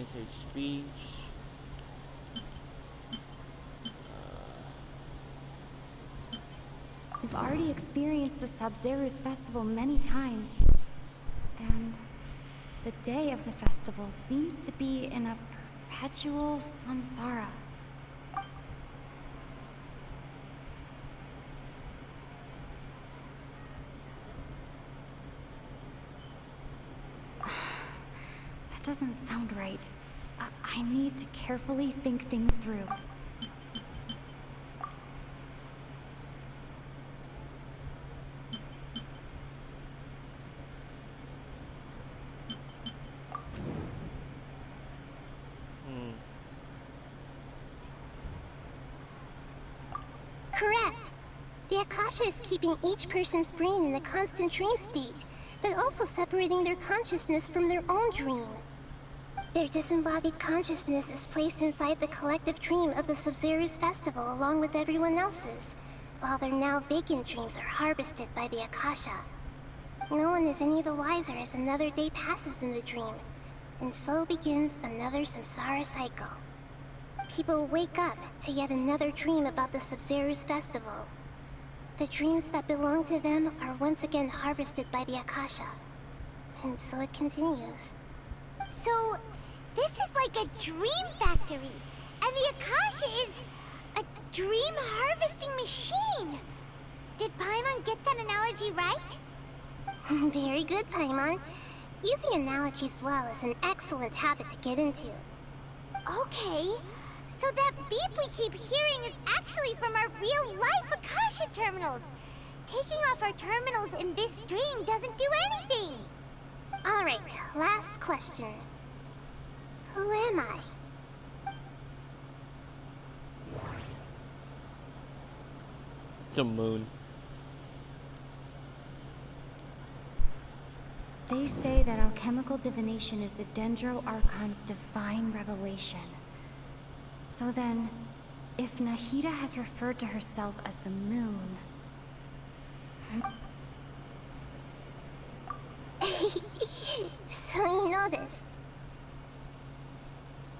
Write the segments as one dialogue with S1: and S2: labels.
S1: his speech.
S2: We've already experienced the Sabzeruz festival many times. And the day of the festival seems to be in a perpetual samsara. That doesn't sound right. I need to carefully think things through.
S3: Correct. The Akasha is keeping each person's brain in a constant dream state, but also separating their consciousness from their own dream. Their disembodied consciousness is placed inside the collective dream of the Sabzeruz festival along with everyone else's, while their now vacant dreams are harvested by the Akasha. No one is any the wiser as another day passes in the dream, and so begins another samsara cycle. People wake up to yet another dream about the Sabzeruz festival. The dreams that belong to them are once again harvested by the Akasha. And so it continues.
S4: So, this is like a dream factory, and the Akasha is a dream harvesting machine. Did Paimon get that analogy right?
S3: Very good, Paimon. Using analogies well is an excellent habit to get into.
S4: Okay, so that beep we keep hearing is actually from our real-life Akasha terminals. Taking off our terminals in this dream doesn't do anything.
S3: Alright, last question. Who am I?
S1: The moon.
S2: They say that alchemical divination is the Dendro Archon's divine revelation. So then, if Nahida has referred to herself as the moon...
S3: So you noticed?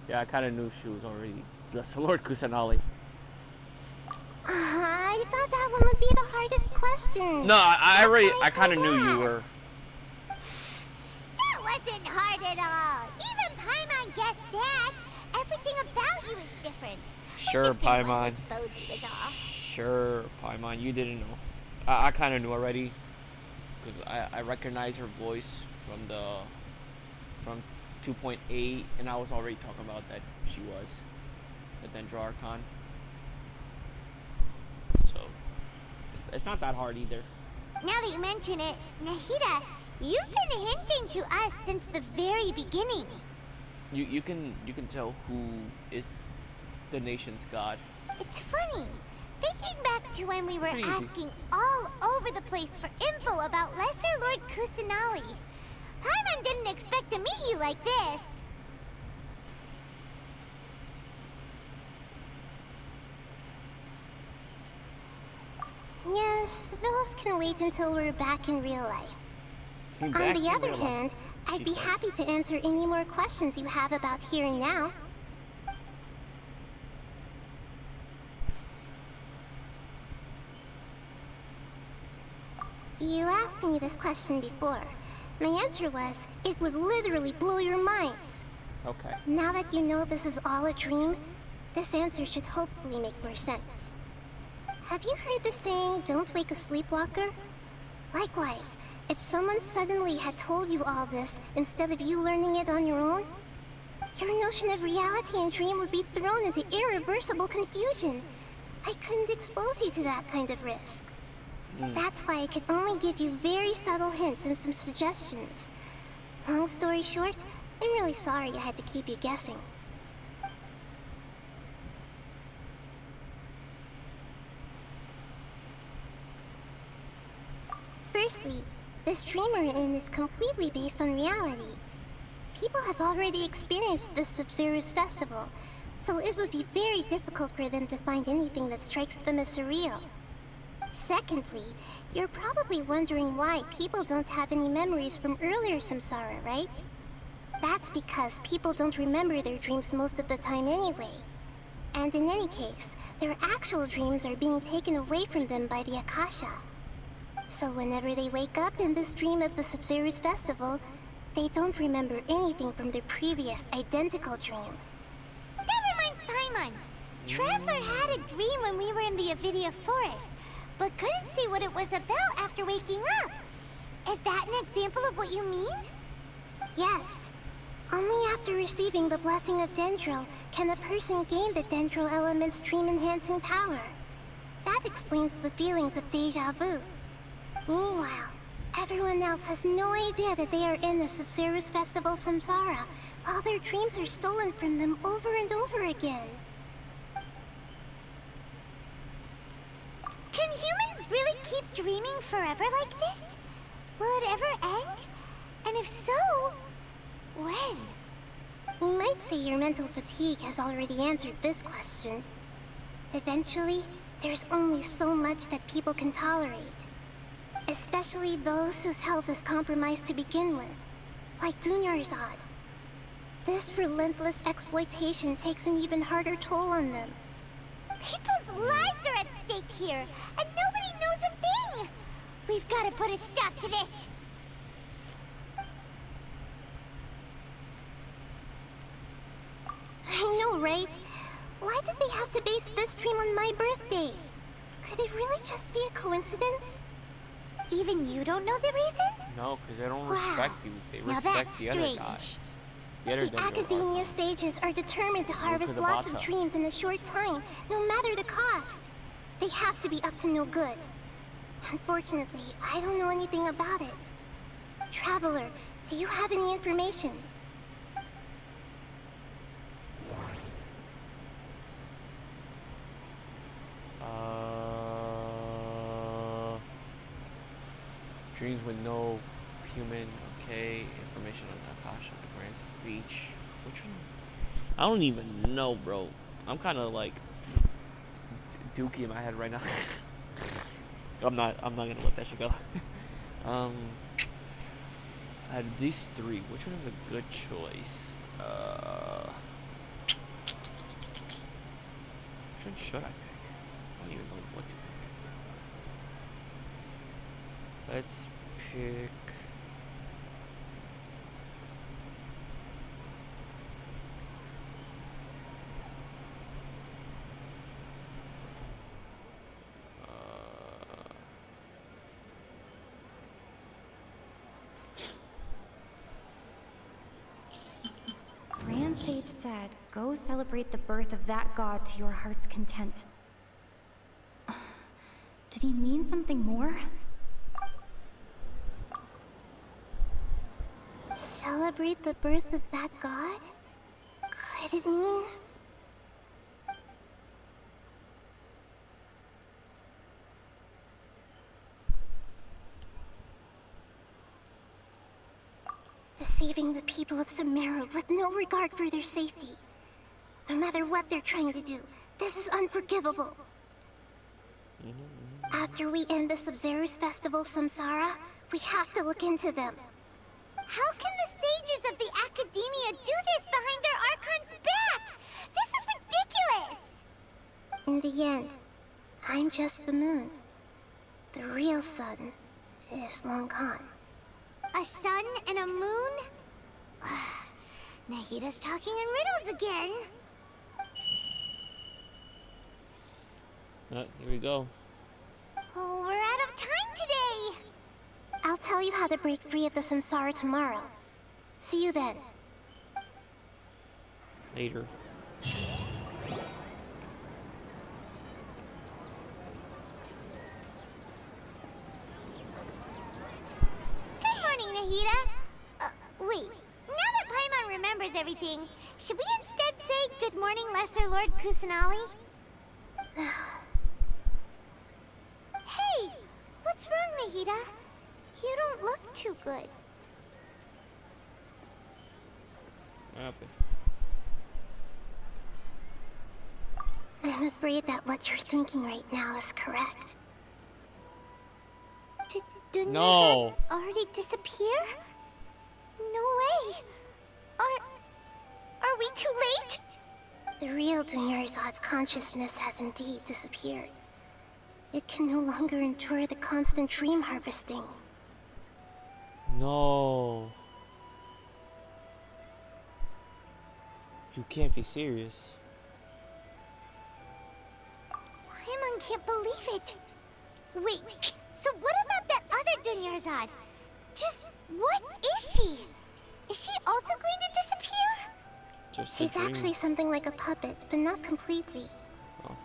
S1: Yeah, I kind of knew she was already the Lord Kusanali.
S3: I thought that one would be the hardest question.
S1: No, I kind of knew you were.
S4: That wasn't hard at all. Even Paimon guessed that. Everything about you is different.
S1: Sure, Paimon.
S4: Expose you is all.
S1: Sure, Paimon, you didn't know. I kind of knew already, because I recognized her voice from 2.8, and I was already talking about that she was the Dendro Archon. So it's not that hard either.
S4: Now that you mention it, Nahida, you've been hinting to us since the very beginning.
S1: You can tell who is the nation's god.
S4: It's funny. Thinking back to when we were asking all over the place for info about Lesser Lord Kusanali, Paimon didn't expect to meet you like this.
S3: Yes, those can wait until we're back in real life. On the other hand, I'd be happy to answer any more questions you have about here and now. You asked me this question before. My answer was, it would literally blow your minds.
S1: Okay.
S3: Now that you know this is all a dream, this answer should hopefully make more sense. Have you heard the saying, don't wake a sleepwalker? Likewise, if someone suddenly had told you all this instead of you learning it on your own, your notion of reality and dream would be thrown into irreversible confusion. I couldn't expose you to that kind of risk. That's why I could only give you very subtle hints and some suggestions. Long story short, I'm really sorry I had to keep you guessing. Firstly, this dream we're in is completely based on reality. People have already experienced the Sabzeruz festival, so it would be very difficult for them to find anything that strikes them as surreal. Secondly, you're probably wondering why people don't have any memories from earlier samsara, right? That's because people don't remember their dreams most of the time anyway. And in any case, their actual dreams are being taken away from them by the Akasha. So whenever they wake up in this dream of the Sabzeruz festival, they don't remember anything from their previous identical dream.
S4: That reminds Paimon. Traveler had a dream when we were in the Avidia forest, but couldn't see what it was about after waking up. Is that an example of what you mean?
S3: Yes. Only after receiving the blessing of Dendril can a person gain the Dendril element's dream-enhancing power. That explains the feelings of deja vu. Meanwhile, everyone else has no idea that they are in the Sabzeruz festival Samsara, while their dreams are stolen from them over and over again.
S4: Can humans really keep dreaming forever like this? Will it ever end? And if so, when?
S3: We might say your mental fatigue has already answered this question. Eventually, there's only so much that people can tolerate. Especially those whose health is compromised to begin with, like Dunyarzad. This relentless exploitation takes an even harder toll on them.
S4: People's lives are at stake here, and nobody knows a thing! We've got to put a stop to this!
S3: I know, right? Why did they have to base this dream on my birthday? Could it really just be a coincidence?
S4: Even you don't know the reason?
S1: No, because they don't
S4: Wow.
S1: respect you. They
S4: Now
S1: respect
S4: that's
S1: the other guy.
S4: strange.
S1: The other
S3: The
S1: Dendro
S3: Academia
S1: Archon.
S3: sages are determined to harvest
S1: the
S3: lots of
S1: bata.
S3: dreams in a short time, no matter the cost. They have to be up to no good. Unfortunately, I don't know anything about it. Traveler, do you have any information?
S1: Dreams with no human, okay. Information on Takasha, the grand speech. Which one? I don't even know, bro. I'm kind of like dookie in my head right now. I'm not gonna let that shit go. Out of these three, which one is a good choice? Which one should I pick? I don't even know what to pick. Let's pick.
S2: Grand Sage said, go celebrate the birth of that god to your heart's content. Did he mean something more?
S3: Celebrate the birth of that god? Could it mean... deceiving the people of Sumeru with no regard for their safety. No matter what they're trying to do, this is unforgivable. After we end the Sabzeruz festival Samsara, we have to look into them.
S4: How can the sages of the Academia do this behind their Archon's back? This is ridiculous!
S3: In the end, I'm just the moon. The real sun is long gone.
S4: A sun and a moon? Nahida's talking in riddles again.
S1: Here we go.
S4: Oh, we're out of time today.
S3: I'll tell you how to break free of the Samsara tomorrow. See you then.
S1: Later.
S4: Good morning, Nahida. Wait. Now that Paimon remembers everything, should we instead say good morning, Lesser Lord Kusanali? Hey! What's wrong, Nahida? You don't look too good.
S1: What happened?
S3: I'm afraid that what you're thinking right now is correct.
S4: Did
S1: No.
S4: already disappear? No way. Are we too late?
S3: The real Dunyarzad's consciousness has indeed disappeared. It can no longer endure the constant dream harvesting.
S1: No. You can't be serious.
S4: Paimon can't believe it. Wait, so what about that other Dunyarzad? Just what is she? Is she also going to disappear?
S1: Just a
S3: She's
S1: dream.
S3: actually something like a puppet, but not completely.
S1: Oh.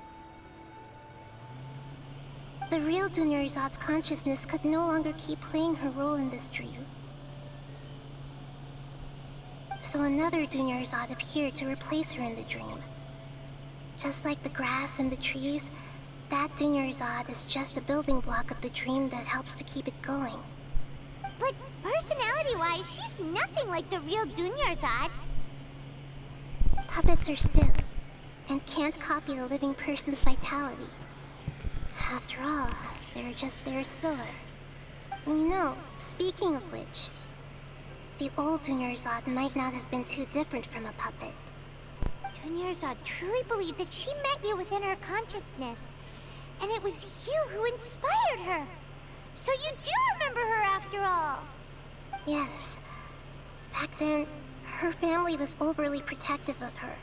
S3: The real Dunyarzad's consciousness could no longer keep playing her role in this dream. So another Dunyarzad appeared to replace her in the dream. Just like the grass and the trees, that Dunyarzad is just a building block of the dream that helps to keep it going.
S4: But personality-wise, she's nothing like the real Dunyarzad.
S3: Puppets are stiff and can't copy a living person's vitality. After all, they're just there as filler. You know, speaking of which, the old Dunyarzad might not have been too different from a puppet.
S4: Dunyarzad truly believed that she met you within her consciousness, and it was you who inspired her. So you do remember her after all.
S3: Yes. Back then, her family was overly protective of her.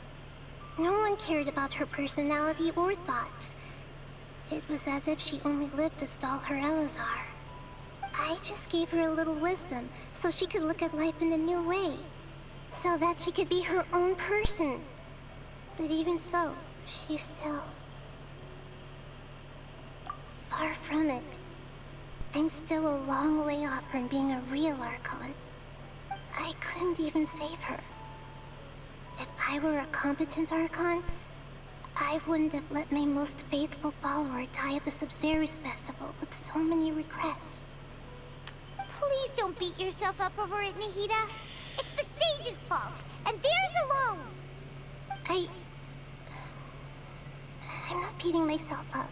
S3: No one cared about her personality or thoughts. It was as if she only lived to stall her Elazar. I just gave her a little wisdom so she could look at life in a new way. So that she could be her own person. But even so, she's still... far from it. I'm still a long way off from being a real Archon. I couldn't even save her. If I were a competent Archon, I wouldn't have let my most faithful follower die at the Samsara festival with so many regrets.
S4: Please don't beat yourself up over it, Nahida. It's the sage's fault, and theirs alone.
S3: I'm not beating myself up.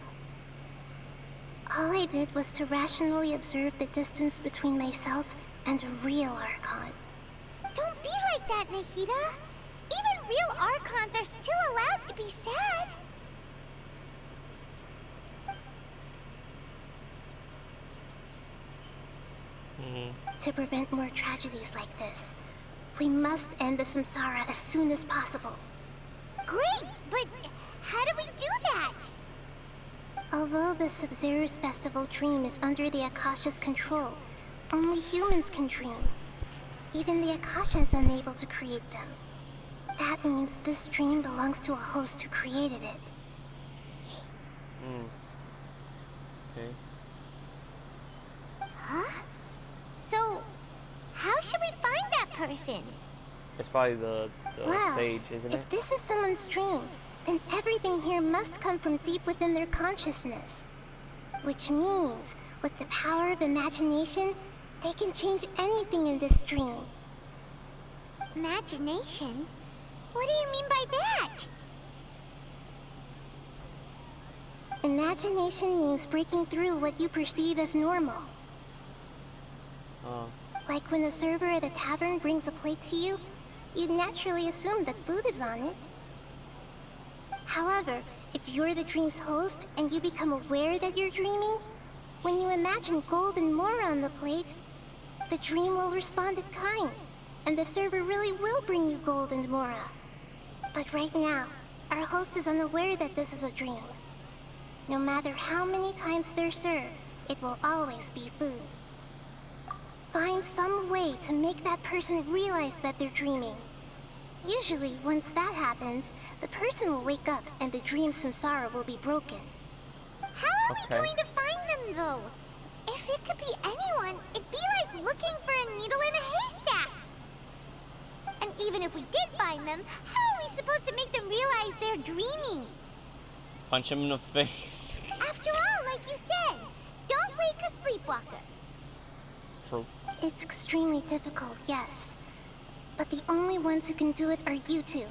S3: All I did was to rationally observe the distance between myself and a real Archon.
S4: Don't be like that, Nahida. Even real Archons are still allowed to be sad.
S3: To prevent more tragedies like this, we must end the Samsara as soon as possible.
S4: Great, but how do we do that?
S3: Although the Samsara festival dream is under the Akasha's control, only humans can dream. Even the Akasha is unable to create them. That means this dream belongs to a host who created it.
S1: Okay.
S4: Huh? So, how should we find that person?
S1: It's probably the
S3: Well,
S1: sage, isn't
S3: if
S1: it?
S3: this is someone's dream, then everything here must come from deep within their consciousness. Which means, with the power of imagination, they can change anything in this dream.
S4: Imagination? What do you mean by that?
S3: Imagination means breaking through what you perceive as normal. Like when the server at a tavern brings a plate to you, you'd naturally assume that food is on it. However, if you're the dream's host and you become aware that you're dreaming, when you imagine gold and more on the plate, the dream will respond in kind, and the server really will bring you gold and mora. But right now, our host is unaware that this is a dream. No matter how many times they're served, it will always be food. Find some way to make that person realize that they're dreaming. Usually, once that happens, the person will wake up and the dream samsara will be broken.
S4: How are we going to find them, though? If it could be anyone, it'd be like looking for a needle in a haystack. And even if we did find them, how are we supposed to make them realize they're dreaming?
S1: Punch him in the face.
S4: After all, like you said, don't wake a sleepwalker.
S1: True.
S3: It's extremely difficult, yes. But the only ones who can do it are you two.